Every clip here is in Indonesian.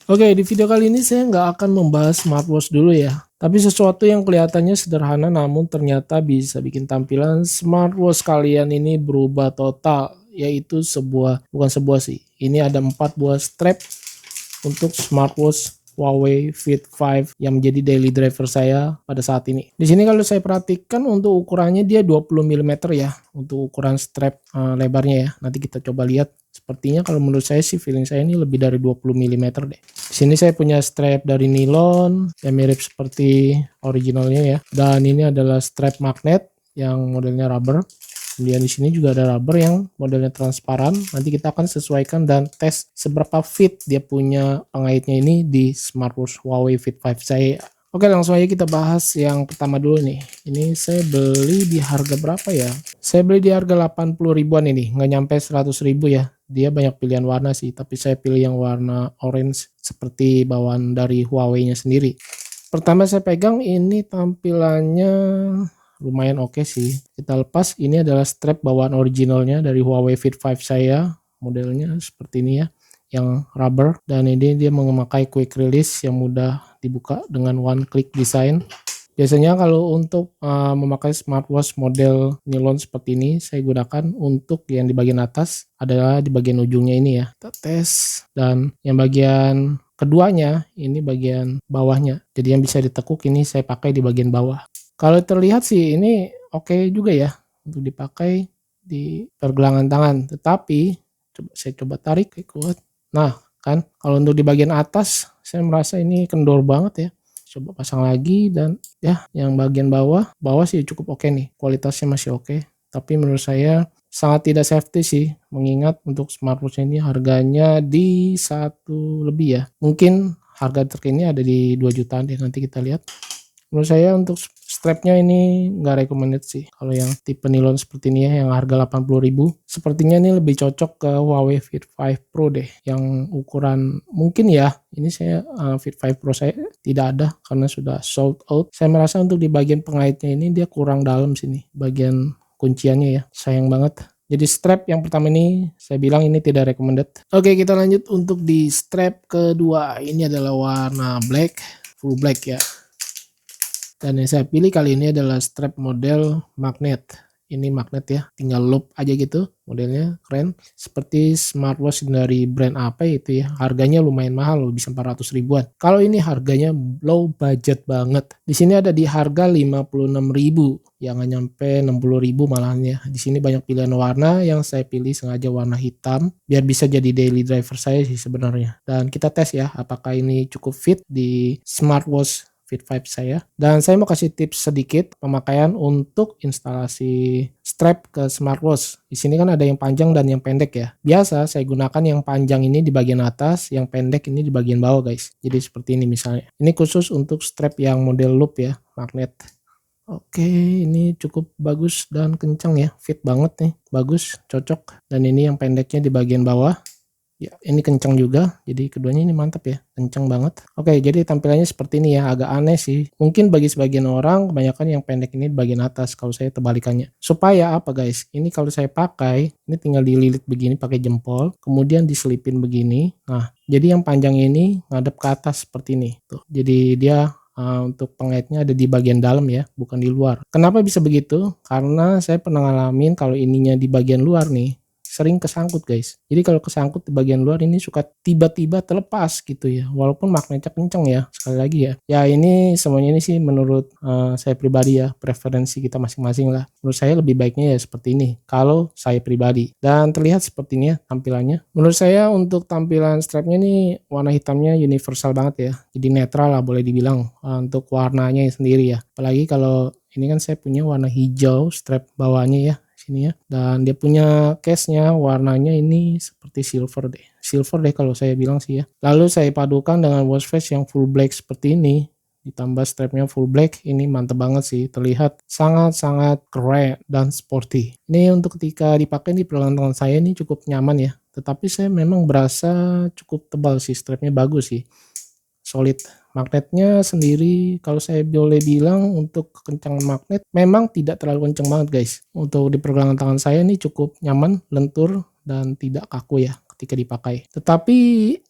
Oke, di video kali ini saya nggak akan membahas smartwatch dulu ya. Tapi sesuatu yang kelihatannya sederhana namun ternyata bisa bikin tampilan smartwatch kalian ini berubah total. Yaitu bukan sebuah sih. Ini ada 4 buah strap untuk smartwatch Huawei Fit 5 yang menjadi daily driver saya pada saat ini. Di sini kalau saya perhatikan untuk ukurannya dia 20 mm ya, untuk ukuran strap lebarnya ya. Nanti kita coba lihat. Sepertinya kalau menurut saya sih feeling saya ini lebih dari 20 mm deh. Di sini saya punya strap dari nilon yang mirip seperti originalnya ya. Dan ini adalah strap magnet yang modelnya rubber. Kemudian di sini juga ada rubber yang modelnya transparan. Nanti kita akan sesuaikan dan tes seberapa fit dia punya pengaitnya ini di smartwatch Huawei Fit 5 saya. Oke, langsung aja kita bahas yang pertama dulu nih. Ini saya beli di harga berapa ya? Saya beli di harga 80 ribuan ini, nggak nyampe 100 ribu ya. Dia banyak pilihan warna sih, tapi saya pilih yang warna orange seperti bawaan dari Huawei-nya sendiri. Pertama saya pegang ini tampilannya lumayan oke sih. Kita lepas, ini adalah strap bawaan originalnya dari Huawei Fit 5 saya. Modelnya seperti ini ya, yang rubber. Dan ini dia memakai quick release yang mudah dibuka dengan one click design. Biasanya kalau untuk memakai smartwatch model nilon seperti ini, saya gunakan untuk yang di bagian atas adalah di bagian ujungnya ini ya. Kita tes, dan yang bagian keduanya ini bagian bawahnya. Jadi yang bisa ditekuk ini saya pakai di bagian bawah. Kalau terlihat sih ini oke juga ya untuk dipakai di pergelangan tangan. Tetapi saya coba tarik kuat. Nah kan kalau untuk di bagian atas saya merasa ini kendor banget ya. Coba pasang lagi dan ya yang bagian bawah sih cukup oke nih, kualitasnya masih oke. Tapi menurut saya sangat tidak safety sih, mengingat untuk smartwatch ini harganya di 1 lebih ya. Mungkin harga terkini ada di 2 jutaan deh, nanti kita lihat. Menurut saya untuk strapnya ini nggak recommended sih. Kalau yang tipe nilon seperti ini ya, yang harga 80.000, sepertinya ini lebih cocok ke Huawei Fit 5 Pro deh. Yang ukuran mungkin ya, ini saya Fit 5 Pro saya tidak ada karena sudah sold out. Saya merasa untuk di bagian pengaitnya ini dia kurang dalam sini, bagian kunciannya ya. Sayang banget. Jadi strap yang pertama ini saya bilang ini tidak recommended. Oke, kita lanjut untuk di strap kedua. Ini adalah warna black, full black ya. Dan yang saya pilih kali ini adalah strap model magnet. Ini magnet ya, tinggal loop aja gitu, modelnya keren. Seperti smartwatch dari brand apa itu ya, harganya lumayan mahal loh, bisa 400 ribuan. Kalau ini harganya low budget banget. Di sini ada di harga 56.000, yang nggak nyampe 60.000 malahannya. Di sini banyak pilihan warna, yang saya pilih sengaja warna hitam biar bisa jadi daily driver saya sih sebenarnya. Dan kita tes ya, apakah ini cukup fit di smartwatch Fit 5 saya. Dan saya mau kasih tips sedikit pemakaian untuk instalasi strap ke smartwatch. Di sini kan ada yang panjang dan yang pendek ya. Biasa saya gunakan yang panjang ini di bagian atas, yang pendek ini di bagian bawah guys. Jadi seperti ini misalnya. Ini khusus untuk strap yang model loop ya, magnet. Oke, ini cukup bagus dan kencang ya, fit banget nih, bagus, cocok. Dan ini yang pendeknya di bagian bawah. Ya, ini kencang juga, jadi keduanya ini mantap ya, kencang banget. Oke, jadi tampilannya seperti ini ya, agak aneh sih. Mungkin bagi sebagian orang, kebanyakan yang pendek ini di bagian atas, kalau saya terbalikannya. Supaya apa guys, ini kalau saya pakai, ini tinggal dililit begini pakai jempol, kemudian diselipin begini. Nah, jadi yang panjang ini ngadep ke atas seperti ini. Tuh, jadi dia untuk pengaitnya ada di bagian dalam ya, bukan di luar. Kenapa bisa begitu? Karena saya pernah ngalamin kalau ininya di bagian luar nih, sering kesangkut guys. Jadi kalau kesangkut di bagian luar ini suka tiba-tiba terlepas gitu ya, walaupun magnetnya kenceng ya. Sekali lagi ya, ya ini semuanya ini sih menurut saya pribadi ya, preferensi kita masing-masing lah. Menurut saya lebih baiknya ya seperti ini kalau saya pribadi. Dan terlihat seperti ini ya tampilannya. Menurut saya untuk tampilan strapnya nih warna hitamnya universal banget ya, jadi netral lah boleh dibilang untuk warnanya sendiri ya. Apalagi kalau ini kan saya punya warna hijau strap bawahnya ya sini ya, dan dia punya case-nya warnanya ini seperti silver deh kalau saya bilang sih ya. Lalu saya padukan dengan watch face yang full black seperti ini, ditambah strapnya full black, ini mantep banget sih, terlihat sangat-sangat keren dan sporty. Ini untuk ketika dipakai di pergelangan tangan saya ini cukup nyaman ya, tetapi saya memang berasa cukup tebal sih, strapnya bagus sih, solid. Magnetnya sendiri kalau saya boleh bilang untuk kekencangan magnet memang tidak terlalu kencang banget guys. Untuk di pergelangan tangan saya ini cukup nyaman, lentur, dan tidak kaku ya. ketika dipakai. Tetapi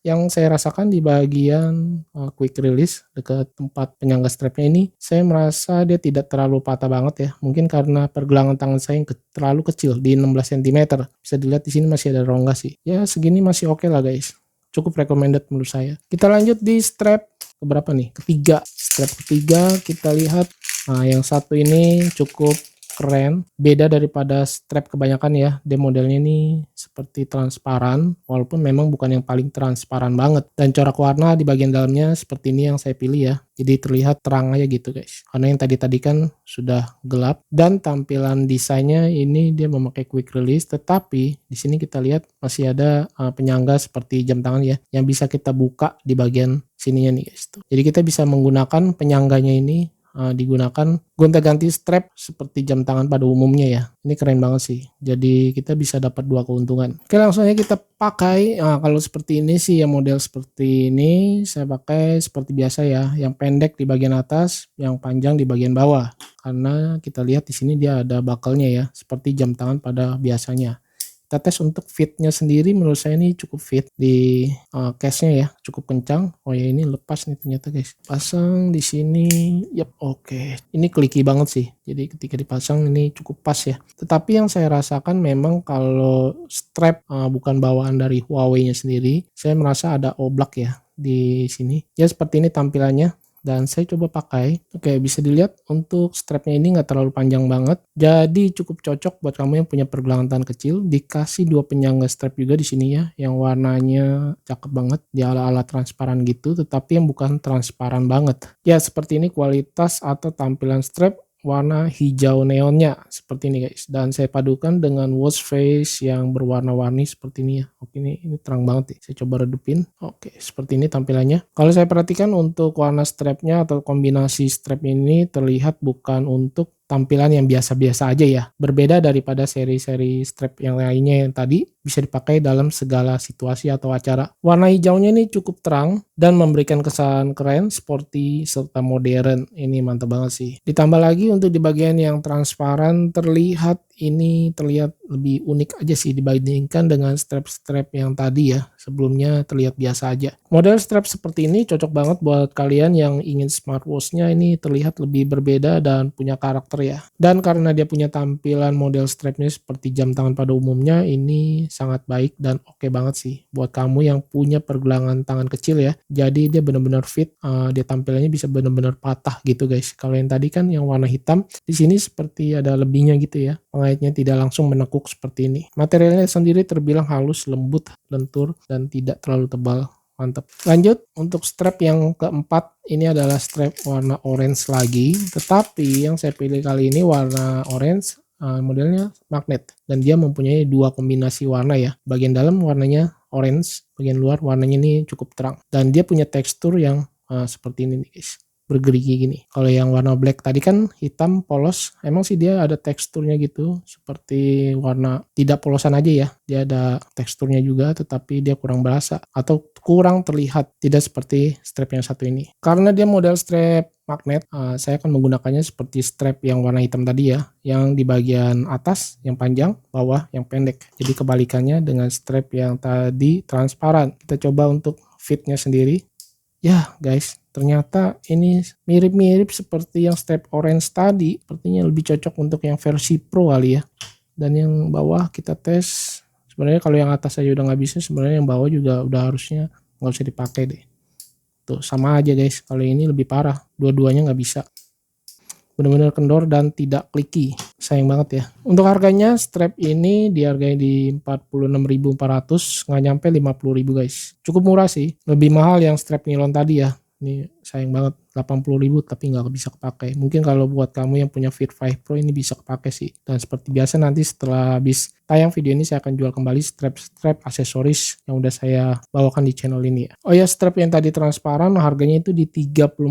yang saya rasakan di bagian quick release dekat tempat penyangga strapnya ini, saya merasa dia tidak terlalu patah banget ya. Mungkin karena pergelangan tangan saya yang terlalu kecil di 16 cm. Bisa dilihat di sini masih ada rongga sih. Ya segini masih oke lah guys. Cukup recommended menurut saya. Kita lanjut di strap keberapa nih? Ketiga. Strap ketiga kita lihat. Nah, yang satu ini cukup keren, beda daripada strap kebanyakan ya. Dia modelnya ini seperti transparan, walaupun memang bukan yang paling transparan banget. Dan corak warna di bagian dalamnya seperti ini yang saya pilih ya. Jadi terlihat terang aja gitu guys. Karena yang tadi kan sudah gelap, dan tampilan desainnya ini dia memakai quick release, tetapi di sini kita lihat masih ada penyangga seperti jam tangan ya, yang bisa kita buka di bagian sininya nih guys. Jadi kita bisa menggunakan penyangganya ini digunakan gonta-ganti strap seperti jam tangan pada umumnya ya. Ini keren banget sih. Jadi kita bisa dapat dua keuntungan. Oke, langsung aja kita pakai. Nah, kalau seperti ini sih ya, model seperti ini saya pakai seperti biasa ya, yang pendek di bagian atas, yang panjang di bagian bawah. Karena kita lihat di sini dia ada buckle-nya ya, seperti jam tangan pada biasanya. Kita tes untuk fitnya sendiri, menurut saya ini cukup fit di case-nya ya, cukup kencang. Oh ya, ini lepas nih ternyata guys. Pasang di sini, yap, oke. Ini clicky banget sih. Jadi ketika dipasang ini cukup pas ya. Tetapi yang saya rasakan memang kalau strap bukan bawaan dari Huawei-nya sendiri, saya merasa ada oblak ya di sini. Ya seperti ini tampilannya. Dan saya coba pakai. Oke, bisa dilihat untuk strapnya ini nggak terlalu panjang banget, jadi cukup cocok buat kamu yang punya pergelangan tangan kecil. Dikasih dua penyangga strap juga di sini ya, yang warnanya cakep banget, di ala-ala transparan gitu, tetapi yang bukan transparan banget ya. Seperti ini kualitas atau tampilan strap warna hijau neonnya seperti ini guys, dan saya padukan dengan watch face yang berwarna-warni seperti ini ya. Oke, ini terang banget ya, saya coba redupin. Oke, seperti ini tampilannya. Kalau saya perhatikan untuk warna strapnya atau kombinasi strap ini terlihat bukan untuk tampilan yang biasa-biasa aja ya, berbeda daripada seri-seri strap yang lainnya yang tadi bisa dipakai dalam segala situasi atau acara. Warna hijaunya ini cukup terang dan memberikan kesan keren, sporty, serta modern. Ini mantap banget sih. Ditambah lagi untuk di bagian yang transparan terlihat lebih unik aja sih dibandingkan dengan strap-strap yang tadi ya. Sebelumnya terlihat biasa aja. Model strap seperti ini cocok banget buat kalian yang ingin smartwatch-nya ini terlihat lebih berbeda dan punya karakter ya. Dan karena dia punya tampilan model strapnya seperti jam tangan pada umumnya, ini sangat baik dan oke banget sih buat kamu yang punya pergelangan tangan kecil ya. Jadi dia benar-benar fit, dia tampilannya bisa benar-benar patah gitu guys. Kalau yang tadi kan yang warna hitam, di sini seperti ada lebihnya gitu ya. Pengaitnya tidak langsung menekuk seperti ini. Materialnya sendiri terbilang halus, lembut, lentur, dan tidak terlalu tebal. Mantap. Lanjut untuk strap yang keempat, ini adalah strap warna orange lagi, tetapi yang saya pilih kali ini warna orange, modelnya magnet, dan dia mempunyai dua kombinasi warna ya. Bagian dalam warnanya orange, bagian luar warnanya ini cukup terang, dan dia punya tekstur yang seperti ini nih guys, bergerigi gini. Kalau yang warna black tadi kan hitam polos, emang sih dia ada teksturnya gitu, seperti warna tidak polosan aja ya, dia ada teksturnya juga, tetapi dia kurang berasa atau kurang terlihat, tidak seperti strap yang satu ini. Karena dia model strap magnet, saya akan menggunakannya seperti strap yang warna hitam tadi ya, yang di bagian atas yang panjang, bawah yang pendek. Jadi kebalikannya dengan strap yang tadi transparan. Kita coba untuk fitnya sendiri. Ya guys, ternyata ini mirip-mirip seperti yang strap orange tadi, sepertinya lebih cocok untuk yang versi pro kali ya. Dan yang bawah kita tes, sebenarnya kalau yang atas aja udah nggak bisa, sebenarnya yang bawah juga udah harusnya nggak usah dipakai deh. Tuh sama aja guys, kalau ini lebih parah, dua-duanya nggak bisa. Benar-benar kendor dan tidak clicky, sayang banget ya. Untuk harganya strap ini dihargai di 46.400, nggak nyampe 50.000 guys. Cukup murah sih, lebih mahal yang strap nilon tadi ya. Ini sayang banget, 80.000 tapi nggak bisa kepakai. Mungkin kalau buat kamu yang punya Fit 5 Pro ini bisa kepakai sih. Dan seperti biasa nanti setelah habis tayang video ini saya akan jual kembali strap-strap aksesoris yang udah saya bawakan di channel ini ya. Oh ya, strap yang tadi transparan harganya itu di 34.000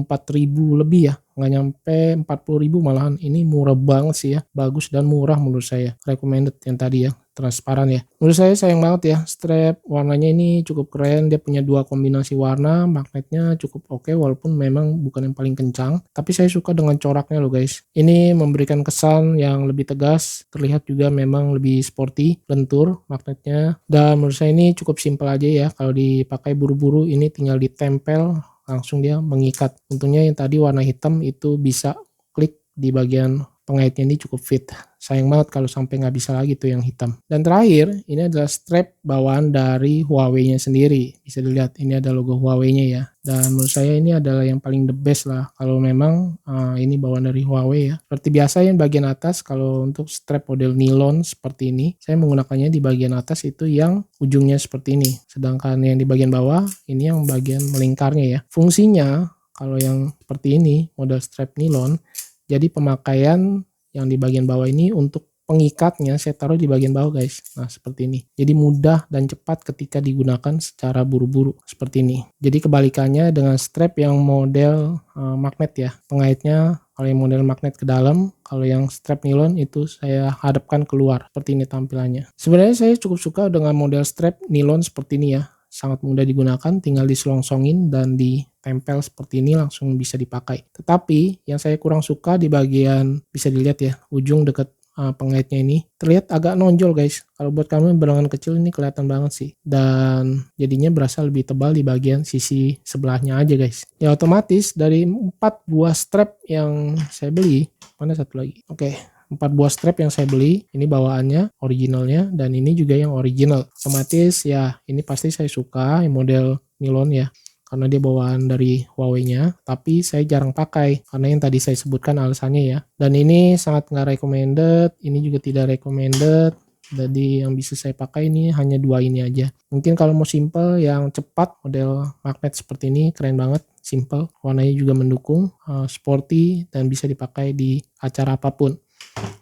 lebih ya, nggak nyampe 40.000 malahan. Ini murah banget sih ya, bagus dan murah menurut saya, recommended yang tadi ya. transparan ya. Menurut saya sayang banget ya, strap warnanya ini cukup keren, dia punya dua kombinasi warna, magnetnya cukup oke walaupun memang bukan yang paling kencang, tapi saya suka dengan coraknya loh guys. Ini memberikan kesan yang lebih tegas, terlihat juga memang lebih sporty, lentur magnetnya, dan menurut saya ini cukup simpel aja ya, kalau dipakai buru-buru ini tinggal ditempel langsung dia mengikat. Untungnya yang tadi warna hitam itu bisa klik di bagian pengaitnya, ini cukup fit. Sayang banget kalau sampai nggak bisa lagi tuh yang hitam. Dan terakhir ini adalah strap bawaan dari Huawei-nya sendiri. Bisa dilihat ini ada logo Huawei-nya ya. Dan menurut saya ini adalah yang paling the best lah kalau memang ini bawaan dari Huawei ya. Seperti biasa yang bagian atas, kalau untuk strap model nilon seperti ini, saya menggunakannya di bagian atas itu yang ujungnya seperti ini. Sedangkan yang di bagian bawah ini yang bagian melingkarnya ya. Fungsinya kalau yang seperti ini model strap nilon, jadi pemakaian yang di bagian bawah ini untuk pengikatnya saya taruh di bagian bawah guys. Nah seperti ini. Jadi mudah dan cepat ketika digunakan secara buru-buru seperti ini. Jadi kebalikannya dengan strap yang model magnet ya. Pengaitnya kalau yang model magnet ke dalam, kalau yang strap nilon itu saya hadapkan keluar. Seperti ini tampilannya. Sebenarnya saya cukup suka dengan model strap nilon seperti ini ya. Sangat mudah digunakan, tinggal diselongsongin dan ditempel seperti ini langsung bisa dipakai. Tetapi yang saya kurang suka di bagian, bisa dilihat ya, ujung dekat pengaitnya ini terlihat agak nonjol guys. Kalau buat kamu yang berlengan kecil ini kelihatan banget sih, dan jadinya berasa lebih tebal di bagian sisi sebelahnya aja guys. Ya otomatis dari 4 buah strap yang saya beli, mana satu lagi? Oke. 4 buah strap yang saya beli, ini bawaannya originalnya, dan ini juga yang original. Otomatis ya ini pasti saya suka yang model nilon ya, karena dia bawaan dari Huawei-nya, tapi saya jarang pakai karena yang tadi saya sebutkan alasannya ya. Dan ini sangat nggak recommended, ini juga tidak recommended. Jadi yang bisa saya pakai ini hanya dua ini aja. Mungkin kalau mau simple yang cepat, model magnet seperti ini keren banget, simple, warnanya juga mendukung, sporty, dan bisa dipakai di acara apapun.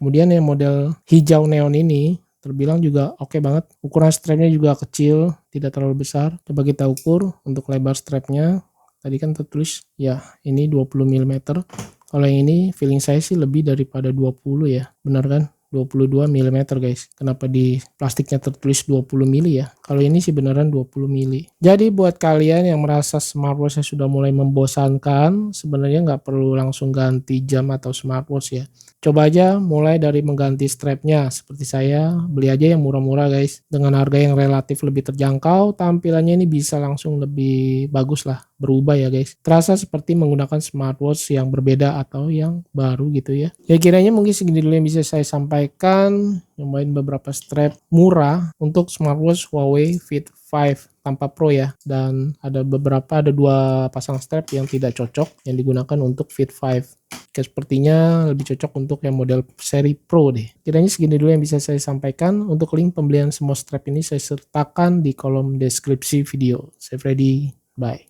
Kemudian yang model hijau neon ini terbilang juga oke banget. Ukuran strapnya juga kecil, tidak terlalu besar. Coba kita ukur untuk lebar strapnya. Tadi kan tertulis ya ini 20 mm. Kalau yang ini feeling saya sih lebih daripada 20 ya. Benar kan? 22 mm guys. Kenapa di plastiknya tertulis 20 mili ya? Kalau ini sih beneran 20 mili. Jadi buat kalian yang merasa smartwatch sudah mulai membosankan, sebenarnya nggak perlu langsung ganti jam atau smartwatch ya. Coba aja mulai dari mengganti strapnya. Seperti saya, beli aja yang murah-murah guys. Dengan harga yang relatif lebih terjangkau, tampilannya ini bisa langsung lebih bagus lah. Berubah ya guys. Terasa seperti menggunakan smartwatch yang berbeda atau yang baru gitu ya. Ya kiranya mungkin segini dulu yang bisa saya sampaikan. Nyobain beberapa strap murah untuk smartwatch Huawei Fit 5 tanpa Pro ya. Dan ada dua pasang strap yang tidak cocok yang digunakan untuk Fit 5. Sepertinya lebih cocok untuk yang model seri Pro deh. Kiranya segini dulu yang bisa saya sampaikan. Untuk link pembelian semua strap ini saya sertakan di kolom deskripsi video. Saya Freddy, bye.